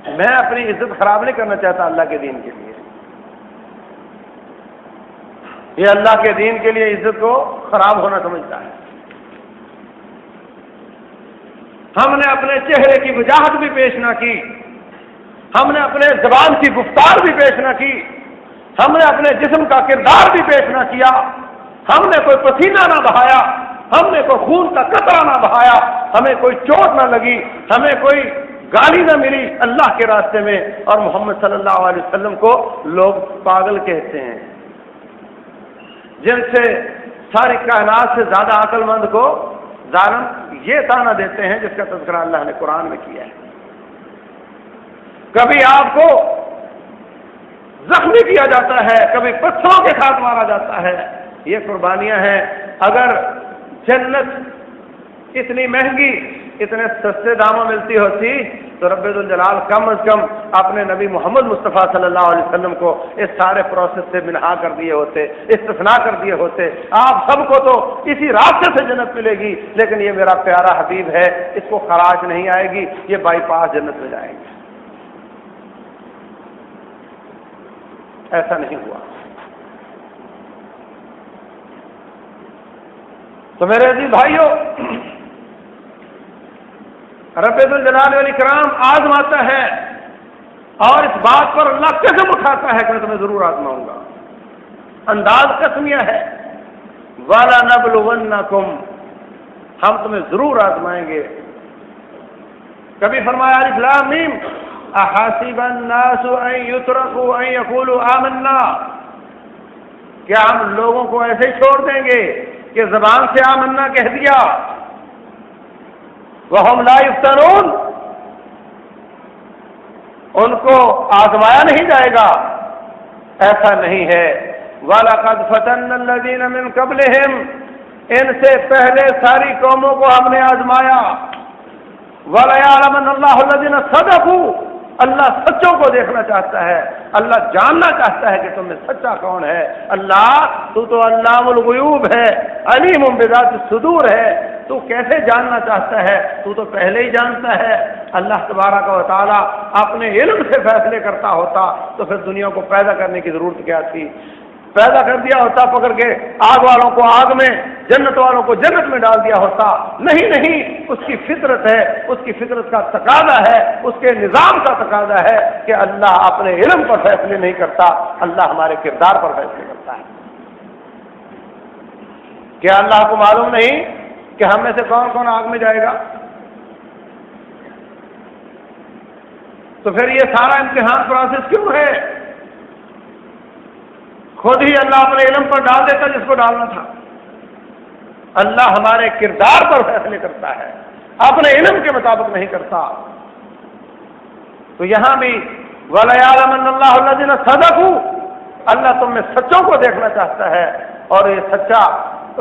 میں اپنی عزت خراب نہیں کرنا چاہتا اللہ کے دین کے لیے، یہ اللہ کے دین کے لیے عزت کو خراب ہونا سمجھتا ہے۔ ہم نے اپنے چہرے کی وجاہت بھی پیش نہ کی، ہم نے اپنے زبان کی گفتار بھی پیش نہ کی، ہم نے اپنے جسم کا کردار بھی پیش نہ کیا، ہم نے کوئی پسینہ نہ بہایا، ہم نے کوئی خون کا قطرہ نہ بہایا، ہمیں کوئی چوٹ نہ لگی، ہمیں کوئی گالی نہ ملی اللہ کے راستے میں، اور محمد صلی اللہ علیہ وسلم کو لوگ پاگل کہتے ہیں، جن سے ساری کائنات سے زیادہ عقل مند کو ظالم یہ تانا دیتے ہیں جس کا تذکرہ اللہ نے قرآن میں کیا ہے۔ کبھی آپ کو زخمی کیا جاتا ہے، کبھی پتھروں کے ساتھ مارا جاتا ہے، یہ قربانیاں ہیں۔ اگر جنت اتنی مہنگی، اتنے سستے داموں ملتی ہوتی تو رب الجلال کم از کم اپنے نبی محمد مصطفیٰ صلی اللہ علیہ وسلم کو اس سارے پروسیس سے منہا کر دیے ہوتے، استثناء کر دیے ہوتے۔ آپ سب کو تو اسی راستے سے جنت ملے گی، لیکن یہ میرا پیارا حبیب ہے، اس کو خراج نہیں آئے گی، یہ بائی پاس جنت میں جائے گی۔ ایسا نہیں ہوا۔ تو میرے عزیز بھائیوں، رب الجلال والاکرام آزماتا ہے، اور اس بات پر اللہ قسم اٹھاتا ہے کہ میں تمہیں ضرور آزماؤں گا۔ انداز قسمیہ ہے، وَلَنَبْلُوَنَّكُمْ، ہم تمہیں ضرور آزمائیں گے۔ کبھی فرمایا الف لام میم احاسب الناس ان یترکوا ان یقولوا آمنا، کیا ہم لوگوں کو ایسے ہی چھوڑ دیں گے کہ زبان سے آمنا کہہ دیا، وہم لا یفتنون، ان کو آزمایا نہیں جائے گا؟ ایسا نہیں ہے۔ وَلَقَدْ فَتَنَّا الَّذِينَ مِن قَبْلِهِمْ، ان سے پہلے ساری قوموں کو ہم نے آزمایا۔ وَلَيَعْلَمَنَّ اللَّهُ الَّذِينَ صَدَقُوا، اللہ سچوں کو دیکھنا چاہتا ہے، اللہ جاننا چاہتا ہے کہ تم میں سچا کون ہے۔ اللہ تو علام الغیوب ہے، علیم بذات الصدور ہے، تو کیسے جاننا چاہتا ہے؟ تو پہلے ہی جانتا ہے۔ اللہ تبارک و تعالیٰ اپنے علم سے فیصلے کرتا ہوتا تو پھر دنیا کو پیدا کرنے کی ضرورت کیا تھی؟ پیدا کر دیا ہوتا پکڑ کے، آگ والوں کو آگ میں، جنت والوں کو جنت میں ڈال دیا ہوتا۔ نہیں، اس کی فطرت ہے، اس کی فطرت کا تقاضا ہے، اس کے نظام کا تقاضا ہے کہ اللہ اپنے علم پر فیصلے نہیں کرتا، اللہ ہمارے کردار پر فیصلے کرتا ہے۔ کیا اللہ کو معلوم نہیں کہ ہم میں سے کون کون آگ میں جائے گا؟ تو پھر یہ سارا امتحان پروسیس کیوں ہے؟ خود ہی اللہ اپنے علم پر ڈال دیتا جس کو ڈالنا تھا۔ اللہ ہمارے کردار پر فیصلے کرتا ہے، اپنے علم کے مطابق نہیں کرتا۔ تو یہاں بھی وَلَيَعْلَمَنَّ اللَّهُ الَّذِينَ صَدَقُوا، اللہ تم میں سچوں کو دیکھنا چاہتا ہے، اور یہ سچا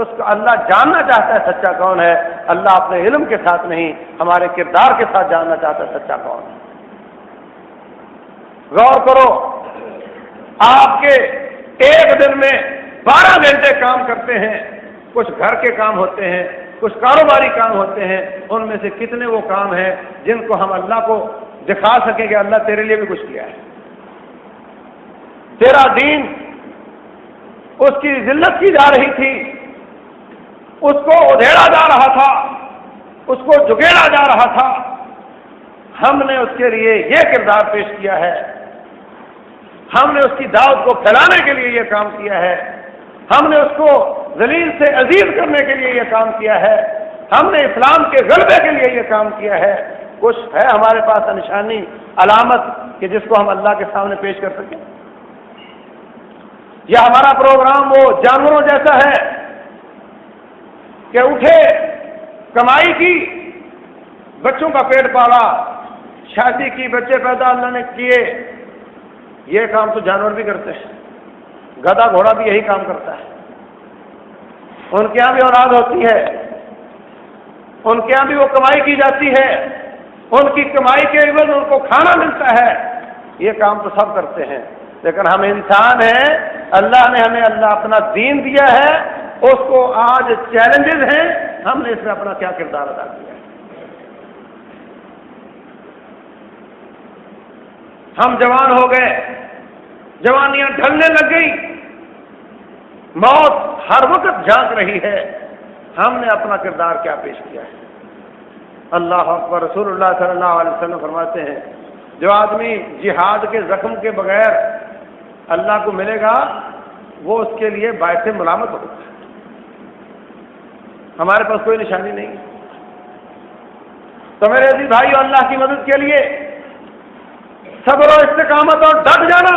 اس کو اللہ جاننا چاہتا ہے سچا کون ہے۔ اللہ اپنے علم کے ساتھ نہیں، ہمارے کردار کے ساتھ جاننا چاہتا ہے سچا کون ہے۔ غور کرو، آپ کے ایک دن میں 12 گھنٹے کام کرتے ہیں، کچھ گھر کے کام ہوتے ہیں، کچھ کاروباری کام ہوتے ہیں، ان میں سے کتنے وہ کام ہیں جن کو ہم اللہ کو دکھا سکیں کہ اللہ تیرے لیے بھی کچھ کیا ہے؟ تیرا دین، اس کی ذلت کی جا رہی تھی، اس کو ادھیڑا جا رہا تھا، اس کو جگیڑا جا رہا تھا، ہم نے اس کے لیے یہ کردار پیش کیا ہے، ہم نے اس کی دعوت کو پھیلانے کے لیے یہ کام کیا ہے، ہم نے اس کو ذلیل سے عزیز کرنے کے لیے یہ کام کیا ہے، ہم نے اسلام کے غلبے کے لیے یہ کام کیا ہے۔ کچھ ہے ہمارے پاس نشانی، علامت کہ جس کو ہم اللہ کے سامنے پیش کر سکیں؟ یا ہمارا پروگرام وہ جانوروں جیسا ہے کہ اٹھے، کمائی کی، بچوں کا پیٹ پالا، شادی کی، بچے پیدا اللہ نے کیے؟ یہ کام تو جانور بھی کرتے ہیں، گدھا گھوڑا بھی یہی کام کرتا ہے، ان کے یہاں بھی اولاد ہوتی ہے، ان کے یہاں بھی وہ کمائی کی جاتی ہے، ان کی کمائی کے عوض ان کو کھانا ملتا ہے، یہ کام تو سب کرتے ہیں۔ لیکن ہم انسان ہیں، اللہ نے ہمیں اللہ اپنا دین دیا ہے، اس کو آج چیلنجز ہیں، ہم نے اس میں اپنا کیا کردار ادا کیا ہے؟ ہم جوان ہو گئے، جوانیاں ڈھلنے لگ گئی، موت ہر وقت جھانک رہی ہے، ہم نے اپنا کردار کیا پیش کیا ہے؟ اللہ اکبر۔ رسول اللہ صلی اللہ علیہ وسلم فرماتے ہیں جو آدمی جہاد کے زخم کے بغیر اللہ کو ملے گا وہ اس کے لیے باعث ملامت ہوگا۔ ہمارے پاس کوئی نشانی نہیں، تو میرے عزیز بھائیو، اللہ کی مدد کے لیے صبر و استقامت اور ڈٹ جانا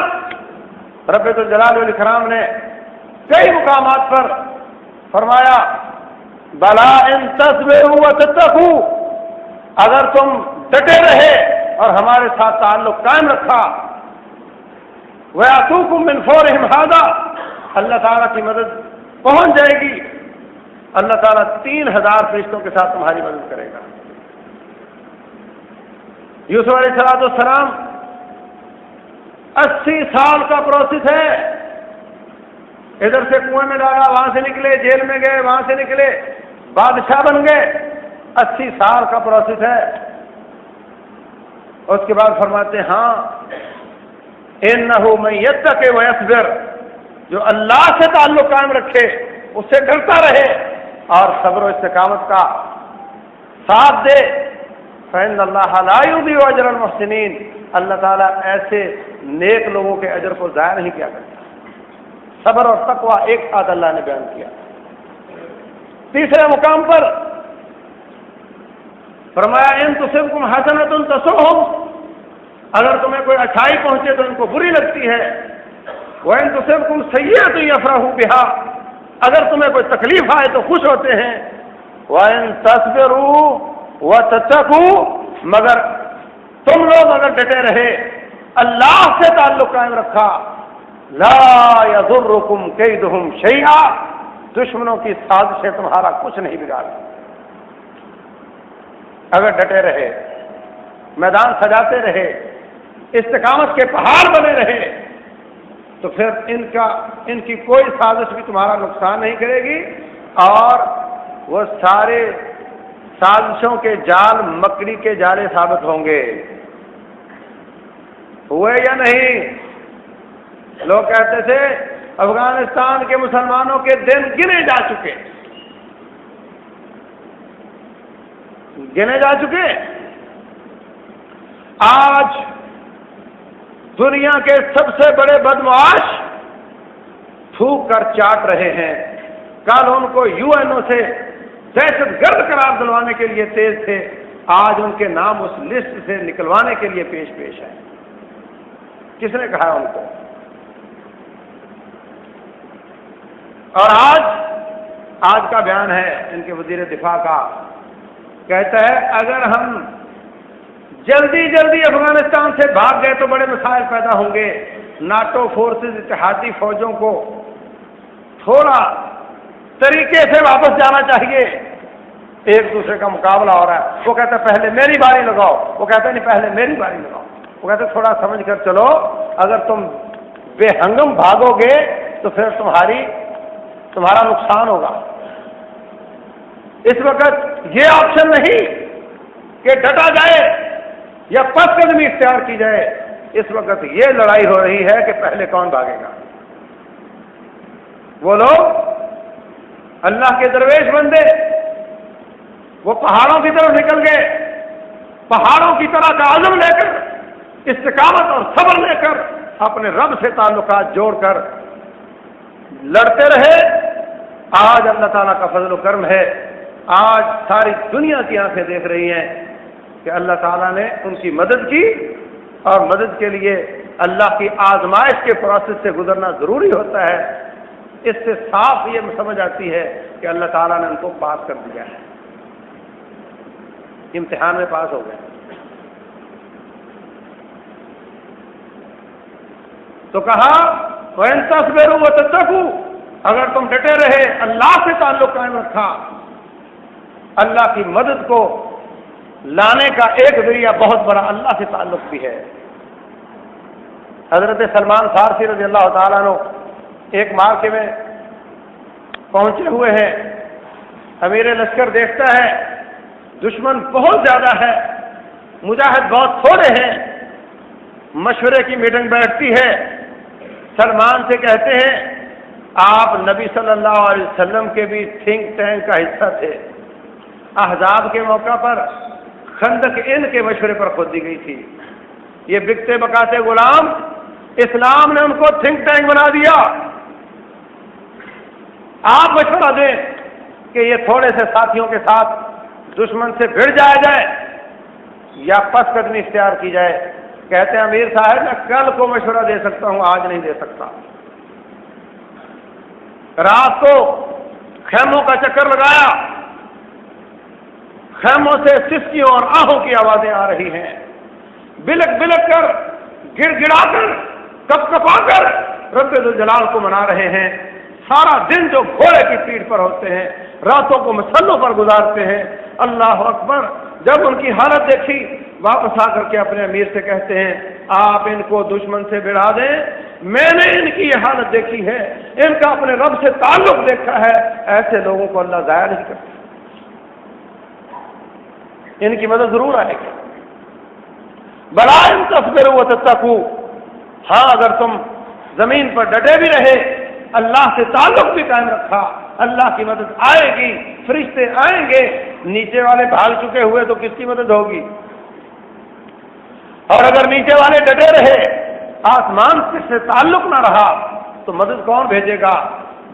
رب الجلال والاکرام نے کئی مقامات پر فرمایا، بلا ان تصبروا وتتقوا، اگر تم ڈٹے رہے اور ہمارے ساتھ تعلق قائم رکھا، وَيَأْتُوكُم مِّن فَوْرِهِمْ هَٰذَا، اللہ تعالیٰ کی مدد پہنچ جائے گی، اللہ تعالیٰ 3000 فرشتوں کے ساتھ تمہاری مدد کرے گا۔ یوسف علیہ السلام 80 سال کا پروسیس ہے، ادھر سے کنویں میں ڈالا، وہاں سے نکلے، جیل میں گئے، وہاں سے نکلے، بادشاہ بن گئے، 80 سال کا پروسیس ہے۔ اس کے بعد فرماتے ہیں ہاں اِنَّهُ مَن يَتَّقِ وَيَصْبِرْ، جو اللہ سے تعلق قائم رکھے، اس سے ڈرتا رہے اور صبر و استقامت کا ساتھ دے، فَإِنَّ اللَّهَ لَا يُضِيعُ أَجْرَ الْمُحْسِنِينَ، اللہ تعالیٰ ایسے نیک لوگوں کے اجر کو ضائع نہیں کیا کرتا۔ صبر اور تقوی ایک ساتھ اللہ نے بیان کیا۔ تیسرے مقام پر فرمایا ان تصبکم حسنۃ تسؤہم، اگر تمہیں کوئی اچھائی پہنچے تو ان کو بری لگتی ہے، وَإِن تُصِبْكُمْ سَيِّئَةٌ يَفْرَحُوا بِهَا، اگر تمہیں کوئی تکلیف آئے تو خوش ہوتے ہیں، وَإِن تَصْبِرُوا وَتَتَّقُوا، مگر تم لوگ اگر ڈٹے رہے، اللہ سے تعلق قائم رکھا، لا يضركم كيدهم شيئا، دشمنوں کی سازشیں تمہارا کچھ نہیں بگاڑیں۔ اگر ڈٹے رہے، میدان سجاتے رہے، استقامت کے پہاڑ بنے رہے، تو پھر ان کی کوئی سازش بھی تمہارا نقصان نہیں کرے گی، اور وہ سارے سازشوں کے جال مکڑی کے جالے ثابت ہوں گے۔ ہوئے یا نہیں؟ لوگ کہتے تھے افغانستان کے مسلمانوں کے دن گنے جا چکے، گنے جا چکے۔ آج دنیا کے سب سے بڑے بدمعاش تھوک کر چاٹ رہے ہیں، کل ان کو UN سے دہشت گرد قرار دلوانے کے لیے تیز تھے، آج ان کے نام اس لسٹ سے نکلوانے کے لیے پیش ہے۔ کس نے کہا ان کو؟ اور آج کا بیان ہے ان کے وزیر دفاع کا، کہتا ہے اگر ہم جلدی افغانستان سے بھاگ گئے تو بڑے مسائل پیدا ہوں گے، ناٹو فورسز، اتحادی فوجوں کو تھوڑا طریقے سے واپس جانا چاہیے، ایک دوسرے کا مقابلہ ہو رہا ہے، وہ کہتا ہے پہلے میری باری لگاؤ، وہ کہتا ہے نہیں پہلے میری باری لگاؤ، وہ کہتا ہے تھوڑا سمجھ کر چلو، اگر تم بے ہنگم بھاگو گے تو پھر تمہارا نقصان ہوگا۔ اس وقت یہ آپشن نہیں کہ ڈٹا جائے یا پس قدمی اختیار کی جائے، اس وقت یہ لڑائی ہو رہی ہے کہ پہلے کون بھاگے گا۔ وہ لوگ اللہ کے درویش بندے، وہ پہاڑوں کی طرف نکل گئے، پہاڑوں کی طرح کا عزم لے کر، استقامت اور صبر لے کر، اپنے رب سے تعلقات جوڑ کر لڑتے رہے۔ آج اللہ تعالیٰ کا فضل و کرم ہے، آج ساری دنیا کی آنکھیں دیکھ رہی ہیں کہ اللہ تعالیٰ نے ان کی مدد کی، اور مدد کے لیے اللہ کی آزمائش کے پروسیس سے گزرنا ضروری ہوتا ہے۔ اس سے صاف یہ سمجھ آتی ہے کہ اللہ تعالیٰ نے ان کو پاس کر دیا ہے، امتحان میں پاس ہو گئے۔ تو کہا وَإِن تَصْبِرُوا وَتَتَّقُوا، اگر تم ڈٹے رہے، اللہ سے تعلق قائم رکھا، اللہ کی مدد کو لانے کا ایک ذریعہ بہت بڑا اللہ سے تعلق بھی ہے۔ حضرت سلمان فارسی رضی اللہ تعالیٰ عنہ ایک معرکے میں پہنچے ہوئے ہیں، امیر لشکر دیکھتا ہے دشمن بہت زیادہ ہے، مجاہد بہت تھوڑے ہیں، مشورے کی میٹنگ بیٹھتی ہے، سلمان سے کہتے ہیں آپ نبی صلی اللہ علیہ وسلم کے بھی تھنک ٹینک کا حصہ تھے، احزاب کے موقع پر خندق ان کے مشورے پر خود دی گئی تھی، یہ بکتے بکاتے غلام اسلام نے ان کو تھنک ٹینک بنا دیا، آپ مشورہ دیں کہ یہ تھوڑے سے ساتھیوں کے ساتھ دشمن سے بھڑ جایا جائے یا پس قدمی اختیار کی جائے۔ کہتے ہیں امیر صاحب میں کل کو مشورہ دے سکتا ہوں، آج نہیں دے سکتا۔ رات کو خیموں کا چکر لگایا، خیموں سے سسکیوں اور آہوں کی آوازیں آ رہی ہیں، بلک بلک کر، گڑ گڑا کر، کپ کپا کر رب ذوالجلال کو منا رہے ہیں۔ سارا دن جو گھوڑے کی پیٹھ پر ہوتے ہیں، راتوں کو مسلوں پر گزارتے ہیں۔ اللہ اکبر، جب ان کی حالت دیکھی واپس آ کر کے اپنے امیر سے کہتے ہیں آپ ان کو دشمن سے بڑھا دیں، میں نے ان کی یہ حالت دیکھی ہے، ان کا اپنے رب سے تعلق دیکھا ہے، ایسے لوگوں کو اللہ ضائع نہیں کرتا، ان کی مدد ضرور آئے گی۔ بلا ان تصبروا وتتقوا، ہاں اگر تم زمین پر ڈٹے بھی رہے، اللہ سے تعلق بھی قائم رکھا، اللہ کی مدد آئے گی، فرشتے آئیں گے۔ نیچے والے بھاگ چکے ہوئے تو کس کی مدد ہوگی؟ اور اگر نیچے والے ڈٹے رہے، آسمان سے تعلق نہ رہا تو مدد کون بھیجے گا؟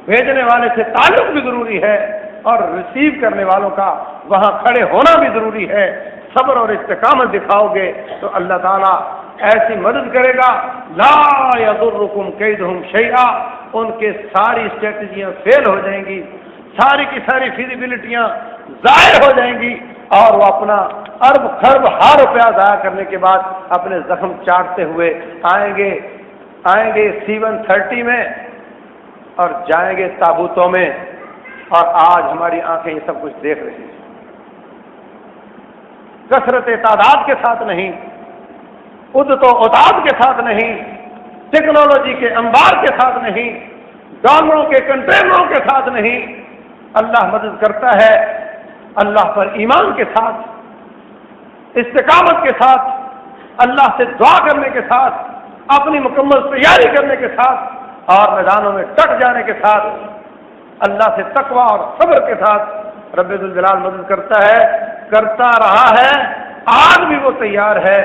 بھیجنے والے سے تعلق بھی ضروری ہے اور ریسیو کرنے والوں کا وہاں کھڑے ہونا بھی ضروری ہے۔ صبر اور استقامت دکھاؤ گے تو اللہ تعالیٰ ایسی مدد کرے گا، لا یضرکم کیدہم شیئا، ان کے ساری اسٹریٹجیاں فیل ہو جائیں گی، ساری کی ساری فیزیبلٹیاں ظاہر ہو جائیں گی، اور وہ اپنا ارب خرب ہار روپیہ ضائع کرنے کے بعد اپنے زخم چاٹتے ہوئے آئیں گے C-130 میں اور جائیں گے تابوتوں میں۔ اور آج ہماری آنکھیں یہ سب کچھ دیکھ رہی ہیں، کثرت تعداد کے ساتھ نہیں، عدت و عداد کے ساتھ نہیں، ٹیکنالوجی کے انبار کے ساتھ نہیں، ڈالروں کے کنٹینروں کے ساتھ نہیں۔ اللہ مدد کرتا ہے اللہ پر ایمان کے ساتھ، استقامت کے ساتھ، اللہ سے دعا کرنے کے ساتھ، اپنی مکمل تیاری کرنے کے ساتھ اور میدانوں میں ڈٹ جانے کے ساتھ، اللہ سے تقوی اور صبر کے ساتھ رب ذوالجلال مدد کرتا ہے، کرتا رہا ہے، آج بھی وہ تیار ہے،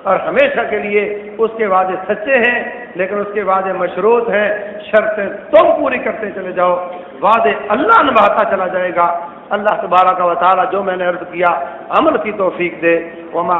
اور ہمیشہ کے لیے اس کے وعدے سچے ہیں، لیکن اس کے وعدے مشروط ہیں، شرطیں تم پوری کرتے چلے جاؤ، وعدے اللہ نبھاتا چلا جائے گا۔ اللہ تبارک و تعالی جو میں نے عرض کیا عمل کی توفیق دے۔ وما